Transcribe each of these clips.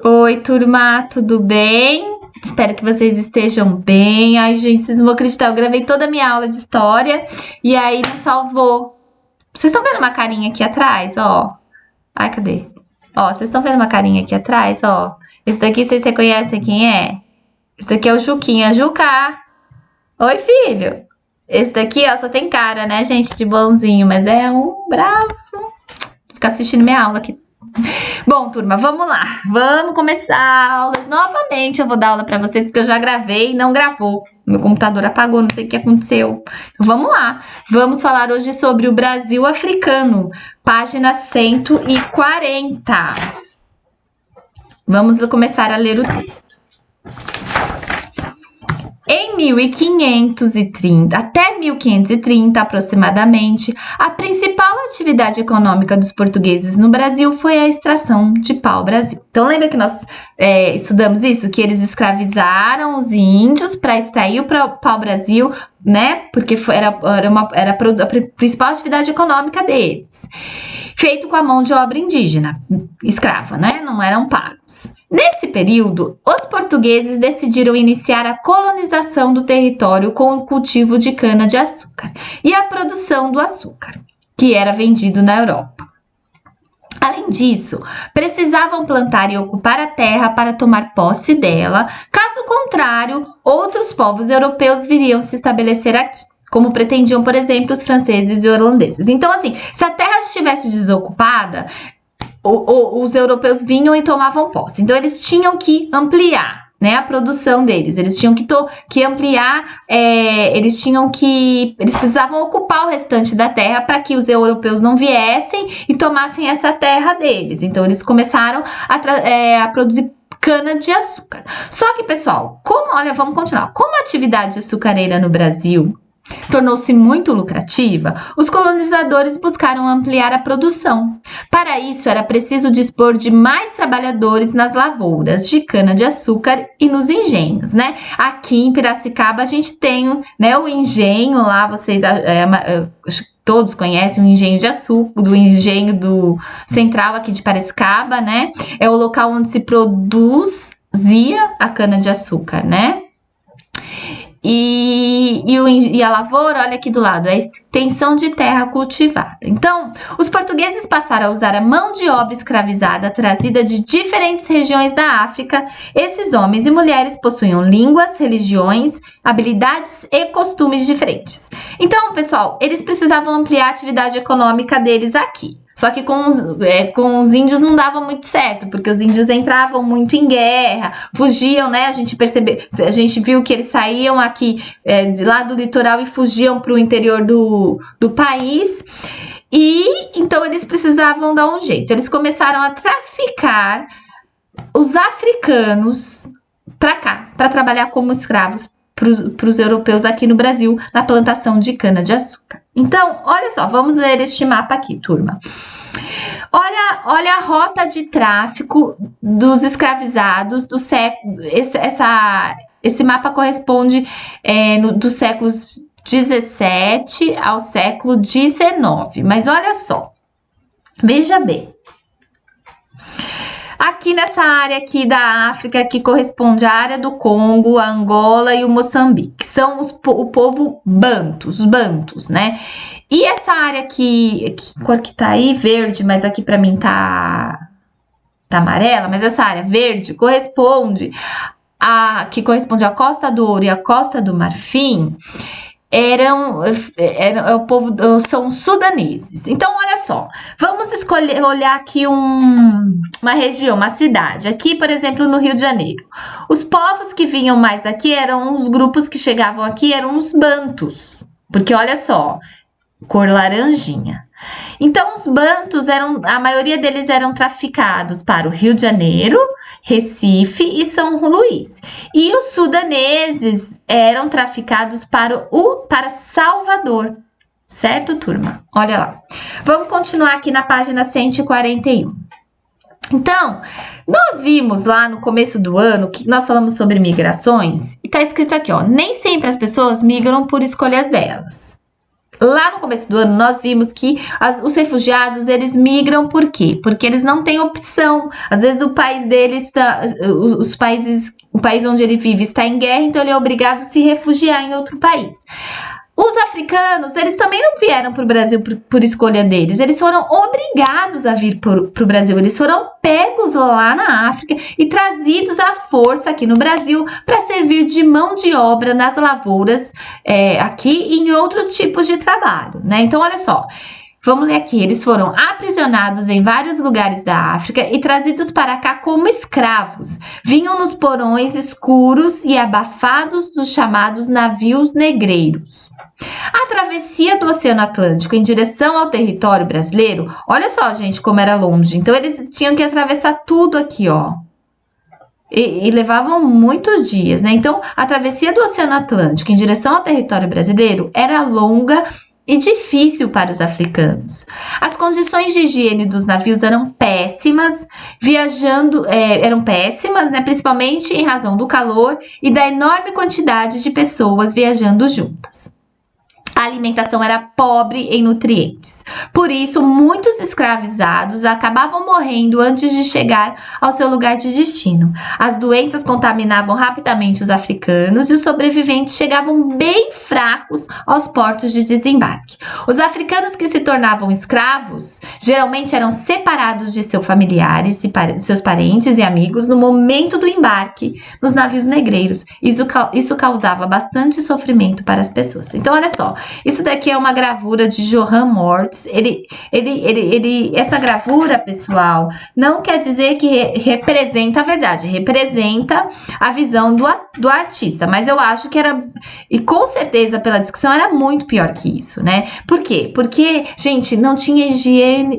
Oi, turma, tudo bem? Espero que vocês estejam bem. Ai, gente, vocês não vão acreditar, eu gravei toda a minha aula de história e aí não salvou. Vocês estão vendo uma carinha aqui atrás, ó? Ai, cadê? Ó, vocês estão vendo uma carinha aqui atrás, ó? Esse daqui vocês reconhecem quem é? Esse daqui é o Juquinha. Juca! Oi, filho! Esse daqui, ó, só tem cara, né, gente, de bonzinho, mas é um bravo. Fica assistindo minha aula aqui. Bom, turma, vamos lá. Vamos começar a aula. Novamente eu vou dar aula para vocês, porque eu já gravei e não gravou. Meu computador apagou, não sei o que aconteceu. Então, vamos lá. Vamos falar hoje sobre o Brasil africano, página 140. Vamos começar a ler o texto. Em 1530, até 1530 aproximadamente, a principal atividade econômica dos portugueses no Brasil foi a extração de pau-brasil. Então, lembra que nós estudamos isso? Que eles escravizaram os índios para extrair o pau-brasil, né? Porque era a principal atividade econômica deles. Feito com a mão de obra indígena, escrava, né? Não eram pagos. Nesse período, os portugueses decidiram iniciar a colonização do território com o cultivo de cana-de-açúcar e a produção do açúcar, que era vendido na Europa. Além disso, precisavam plantar e ocupar a terra para tomar posse dela, caso contrário, outros povos europeus viriam se estabelecer aqui, como pretendiam, por exemplo, os franceses e holandeses. Então, assim, se a terra estivesse desocupada, os europeus vinham e tomavam posse. Então, eles tinham que ampliar, né, a produção deles. Eles tinham que ampliar, eles precisavam ocupar o restante da terra para que os europeus não viessem e tomassem essa terra deles. Então, eles começaram a produzir cana-de-açúcar. Só que, pessoal, vamos continuar. Como a atividade açucareira no Brasil tornou-se muito lucrativa, os colonizadores buscaram ampliar a produção. Para isso, era preciso dispor de mais trabalhadores nas lavouras de cana-de-açúcar e nos engenhos, né? Aqui em Piracicaba, a gente tem, né, o engenho lá, vocês acho que todos conhecem o engenho de açúcar, do engenho do Central aqui de Piracicaba, né? É o local onde se produzia a cana-de-açúcar, né? E a lavoura, olha aqui do lado, é a extensão de terra cultivada. Então, os portugueses passaram a usar a mão de obra escravizada trazida de diferentes regiões da África. Esses homens e mulheres possuíam línguas, religiões, habilidades e costumes diferentes. Então, pessoal, eles precisavam ampliar a atividade econômica deles aqui. Só que com os índios não dava muito certo, porque os índios entravam muito em guerra, fugiam, né? A gente viu que eles saíam aqui de lá do litoral e fugiam para o interior do país. E então eles precisavam dar um jeito. Eles começaram a traficar os africanos para cá, para trabalhar como escravos para os europeus aqui no Brasil, na plantação de cana-de-açúcar. Então, olha só, vamos ler este mapa aqui, turma. Olha a rota de tráfico dos escravizados do século. Esse mapa corresponde dos séculos 17 ao século 19. Mas olha só, veja bem. Aqui nessa área aqui da África, que corresponde à área do Congo, a Angola e o Moçambique, são o povo bantus, os bantus, né? E essa área aqui, que cor que tá aí? Verde, mas aqui para mim tá amarela, mas essa área verde corresponde à Costa do Ouro e à Costa do Marfim. O povo são sudaneses. Então, olha só, vamos olhar aqui uma região, uma cidade. Aqui, por exemplo, no Rio de Janeiro. Os povos que vinham mais aqui eram os grupos que chegavam aqui, eram os bantus. Porque olha só, cor laranjinha. Então, os bantus a maioria deles eram traficados para o Rio de Janeiro, Recife e São Luís. E os sudaneses eram traficados para Salvador. Certo, turma? Olha lá. Vamos continuar aqui na página 141. Então, nós vimos lá no começo do ano que nós falamos sobre migrações e tá escrito aqui, ó, nem sempre as pessoas migram por escolhas delas. Lá no começo do ano, nós vimos que os refugiados, eles migram por quê? Porque eles não têm opção. Às vezes o país deles o país onde ele vive está em guerra, então ele é obrigado a se refugiar em outro país. Os africanos, eles também não vieram para o Brasil por escolha deles. Eles foram obrigados a vir para o Brasil. Eles foram pegos lá na África e trazidos à força aqui no Brasil para servir de mão de obra nas lavouras aqui e em outros tipos de trabalho, né? Então, olha só. Vamos ler aqui. Eles foram aprisionados em vários lugares da África e trazidos para cá como escravos. Vinham nos porões escuros e abafados dos chamados navios negreiros. A travessia do Oceano Atlântico em direção ao território brasileiro, olha só, gente, como era longe. Então, eles tinham que atravessar tudo aqui, ó. E levavam muitos dias, né? Então, a travessia do Oceano Atlântico em direção ao território brasileiro era longa e difícil para os africanos. As condições de higiene dos navios eram péssimas, né, principalmente em razão do calor e da enorme quantidade de pessoas viajando juntas. A alimentação era pobre em nutrientes. Por isso, muitos escravizados acabavam morrendo antes de chegar ao seu lugar de destino. As doenças contaminavam rapidamente os africanos e os sobreviventes chegavam bem fracos aos portos de desembarque. Os africanos que se tornavam escravos geralmente eram separados de seus familiares, seus parentes e amigos no momento do embarque nos navios negreiros. Isso causava bastante sofrimento para as pessoas. Então, olha só. Isso daqui é uma gravura de Johann Mortz. Essa gravura, pessoal, não quer dizer que representa a verdade, representa a visão do artista, mas eu acho que era, e com certeza pela descrição, era muito pior que isso, né? Por quê? Porque, gente, não tinha higiene,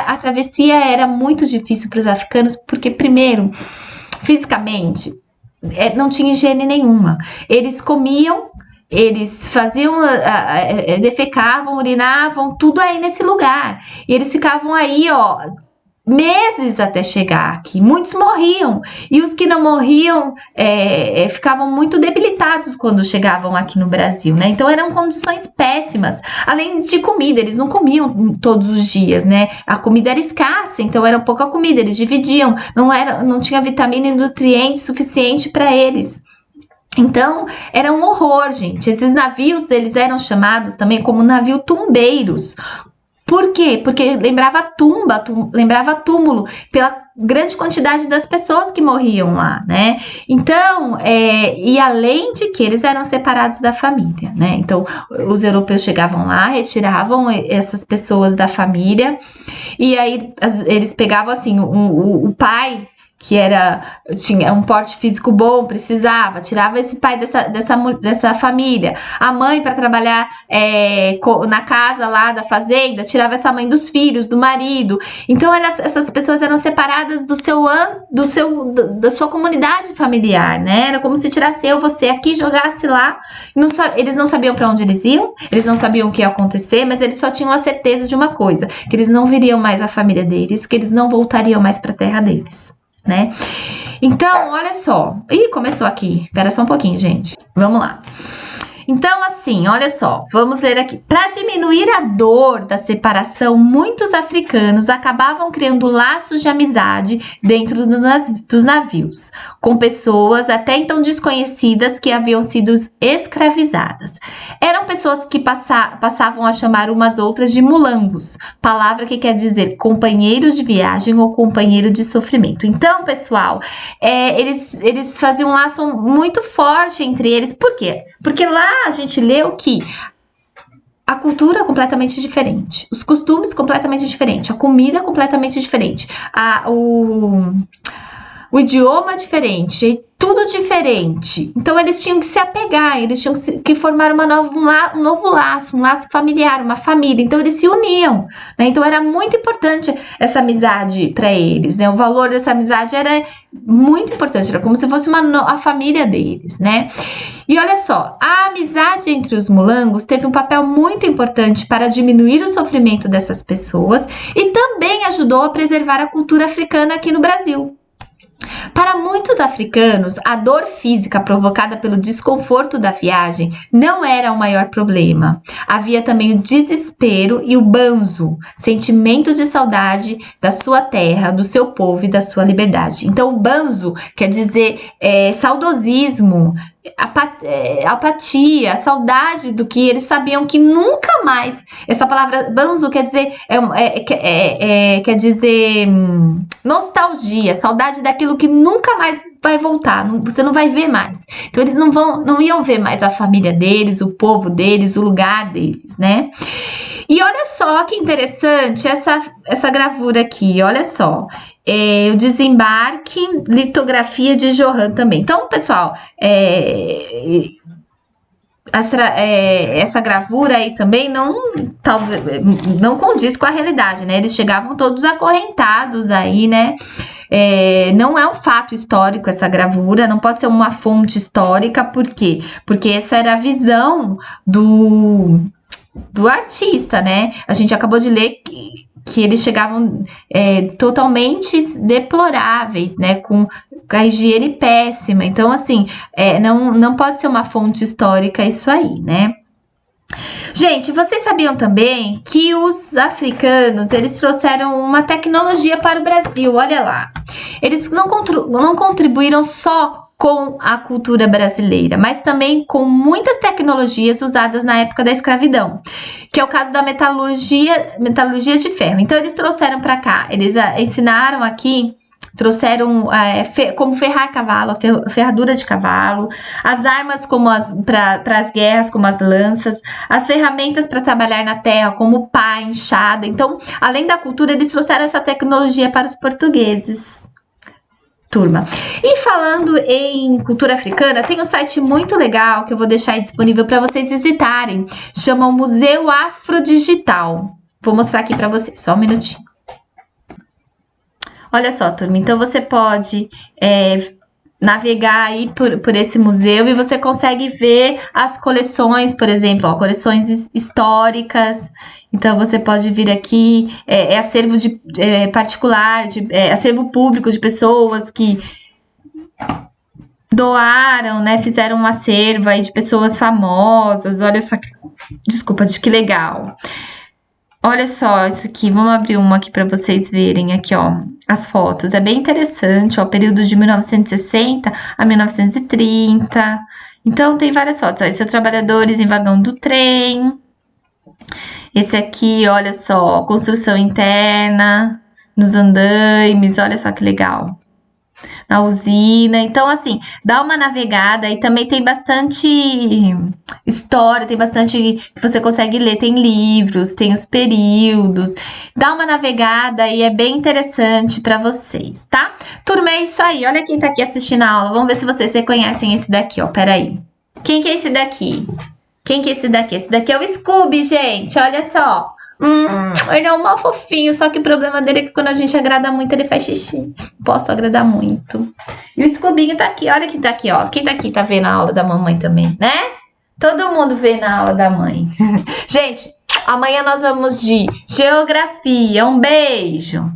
a travessia era muito difícil para os africanos, porque, primeiro, fisicamente, não tinha higiene nenhuma. Eles comiam, eles faziam, defecavam, urinavam, tudo aí nesse lugar. E eles ficavam aí, ó, meses até chegar aqui. Muitos morriam. E os que não morriam ficavam muito debilitados quando chegavam aqui no Brasil, né? Então eram condições péssimas. Além de comida, eles não comiam todos os dias, né? A comida era escassa, então era pouca comida. Eles dividiam. Não tinha vitamina e nutrientes suficiente para eles. Então, era um horror, gente. Esses navios, eles eram chamados também como navio tumbeiros. Por quê? Porque lembrava lembrava túmulo, pela grande quantidade das pessoas que morriam lá, né? Então, e além de que eles eram separados da família, né? Então, os europeus chegavam lá, retiravam essas pessoas da família, e aí eles pegavam, assim, o pai, que tinha um porte físico bom, precisava, tirava esse pai dessa família, a mãe para trabalhar na casa lá da fazenda, tirava essa mãe dos filhos, do marido. Então essas pessoas eram separadas da sua comunidade familiar, né? Era como se tirasse você aqui, jogasse lá. Eles não sabiam para onde eles iam, eles não sabiam o que ia acontecer, mas eles só tinham a certeza de uma coisa, que eles não viriam mais a família deles, que eles não voltariam mais para a terra deles, né? Então, olha só. Ih, começou aqui. Espera só um pouquinho, gente. Vamos lá. Então, assim, olha só, vamos ler aqui. Para diminuir a dor da separação, muitos africanos acabavam criando laços de amizade dentro dos navios, com pessoas até então desconhecidas que haviam sido escravizadas. Eram pessoas que passavam a chamar umas outras de mulangos, palavra que quer dizer companheiro de viagem ou companheiro de sofrimento. Então, pessoal, eles faziam um laço muito forte entre eles. Por quê? Porque lá a gente leu que a cultura é completamente diferente, os costumes completamente diferentes, a comida é completamente diferente, o idioma é diferente, tudo diferente. Então eles tinham que se apegar, eles tinham que formar um novo laço, um laço familiar, uma família. Então eles se uniam, né? Então era muito importante essa amizade para eles, né? O valor dessa amizade era muito importante, era como se fosse a família deles, né? E olha só, a amizade entre os mulangos teve um papel muito importante para diminuir o sofrimento dessas pessoas e também ajudou a preservar a cultura africana aqui no Brasil. Para muitos africanos, a dor física provocada pelo desconforto da viagem não era o maior problema. Havia também o desespero e o banzo, sentimento de saudade da sua terra, do seu povo e da sua liberdade. Então, o banzo quer dizer saudosismo, apatia, saudade do que eles sabiam que nunca mais. Essa palavra banzo quer dizer quer dizer nostalgia, saudade daquilo que nunca mais vai voltar, você não vai ver mais. Então eles não iam ver mais a família deles, o povo deles, o lugar deles, né? E olha só que interessante essa gravura aqui, olha só. O desembarque, litografia de Johan também. Então, pessoal, essa gravura aí também não condiz com a realidade, né? Eles chegavam todos acorrentados aí, né? Não é um fato histórico essa gravura, não pode ser uma fonte histórica, por quê? Porque essa era a visão do artista, né? A gente acabou de ler que eles chegavam totalmente deploráveis, né? Com a higiene péssima. Então, assim, não pode ser uma fonte histórica isso aí, né? Gente, vocês sabiam também que os africanos, eles trouxeram uma tecnologia para o Brasil, olha lá. Eles não contribuíram só com a cultura brasileira, mas também com muitas tecnologias usadas na época da escravidão, que é o caso da metalurgia de ferro. Então, eles trouxeram para cá, eles ensinaram aqui, trouxeram como ferrar cavalo, a ferradura de cavalo, as armas para as guerras, como as lanças, as ferramentas para trabalhar na terra, como pá, enxada. Então, além da cultura, eles trouxeram essa tecnologia para os portugueses. Turma. E falando em cultura africana, tem um site muito legal que eu vou deixar aí disponível para vocês visitarem. Chama o Museu Afrodigital. Vou mostrar aqui para vocês, só um minutinho. Olha só, turma, então você pode navegar aí por esse museu e você consegue ver as coleções, por exemplo, coleções históricas. Então, você pode vir aqui, acervo particular, acervo público de pessoas que doaram, né, fizeram um acervo aí de pessoas famosas. Olha só, desculpa, que legal. Olha só isso aqui, vamos abrir uma aqui para vocês verem aqui, ó, as fotos. É bem interessante, ó, período de 1960 a 1930. Então, tem várias fotos, ó, esses trabalhadores em vagão do trem. Esse aqui, olha só, construção interna, nos andaimes, olha só que legal. Na usina, então assim, dá uma navegada e também tem bastante história, tem bastante que você consegue ler, tem livros, tem os períodos, dá uma navegada e é bem interessante para vocês, tá? Turma, é isso aí, olha quem tá aqui assistindo a aula, vamos ver se vocês reconhecem esse daqui, ó, peraí. Quem que é esse daqui? Quem que é esse daqui? Esse daqui é o Scooby, gente, olha só. Ele é um mal fofinho, só que o problema dele é que quando a gente agrada muito, ele faz xixi. Posso agradar muito. E o Scooby tá aqui, olha quem tá aqui, ó. Quem tá aqui tá vendo a aula da mamãe também, né? Todo mundo vê na aula da mãe. Gente, amanhã nós vamos de geografia. Um beijo!